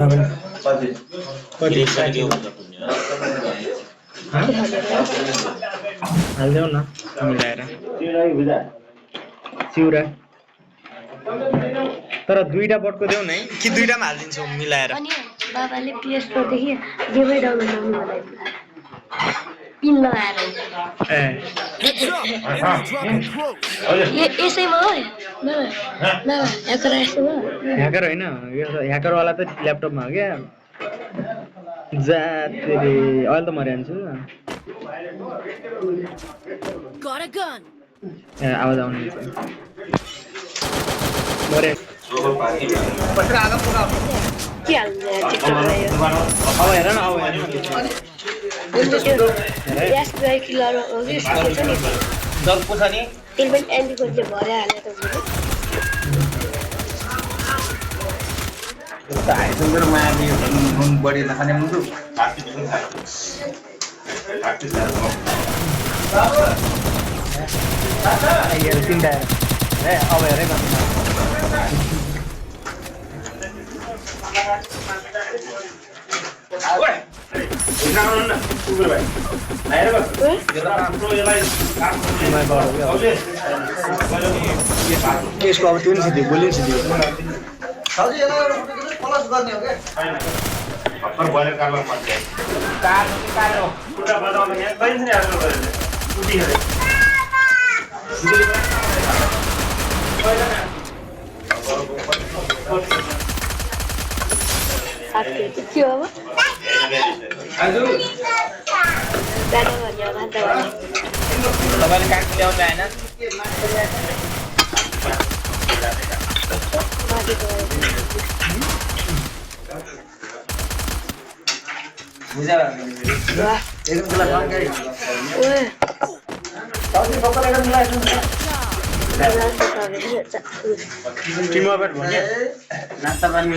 कति के भन्छ पुण्य हाल्देऊ न मिलाएर चिउरा तर दुईटा बटको देऊ न है कि दुईटामा हालिदिन्छौ मिलाएर अनि बाबाले PS Pro देखि गेमै डाउनलोड गर्नु मलाई पिन लगाएर यसैमा हो ल ह्याकर यसैमा ह्याकर होइन ह्याकर वाला त ल्यापटपमा हो क्या जा तेरे अहिले त मरिहाल्छु आवाज आउने मरे के हाल्नु अब हेर न अब ग्यास ड्राई किलर हो कि के छ नि दर्पो छ नि त्यसले पनि एन्टीको चाहिँ भरे हाले त सुन्दर माया नुन बढी नखाने मुटु हेर तिनवटा हेर अब हेरै गर्नु यसको अब त्यो नि सिद्धि बोली सिद्धि के हो दादा भन्यो मान्छे तपाईँले काठ ल्याउनु भएन नास्ता पानी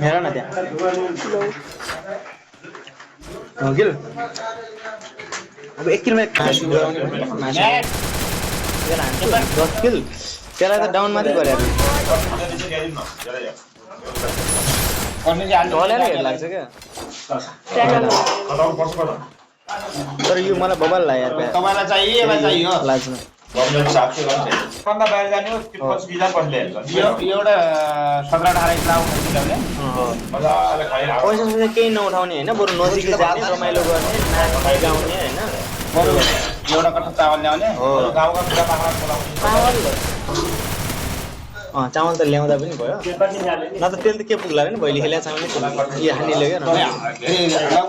हेर न त्यहाँ गिल अब 1 किलोमा 10 किल त्यसलाई त डाउन मात्रै गरे ढलेर हेर लाग्छ क्या तर यो मलाई बबाल लाग्यो यार तपाईँलाई चाहियो यसलाई चाहियो लाग्छ ठन्डा बाहिर जानु एउटा 17-18 लाउने मजाले पैसा पैसा केही नउठाउने होइन बरु नजिकै जाने रमाइलो गर्ने नाच्ने गाउने होइन बरु एउटा कट्टा चावल ल्याउने गाउँका पूजा पाखा बोलाउने चामल त ल्याउँदा पनि भयो न त तेल त के पुग्ला नि भैली खेल्या चामल यो हानी लग्यो न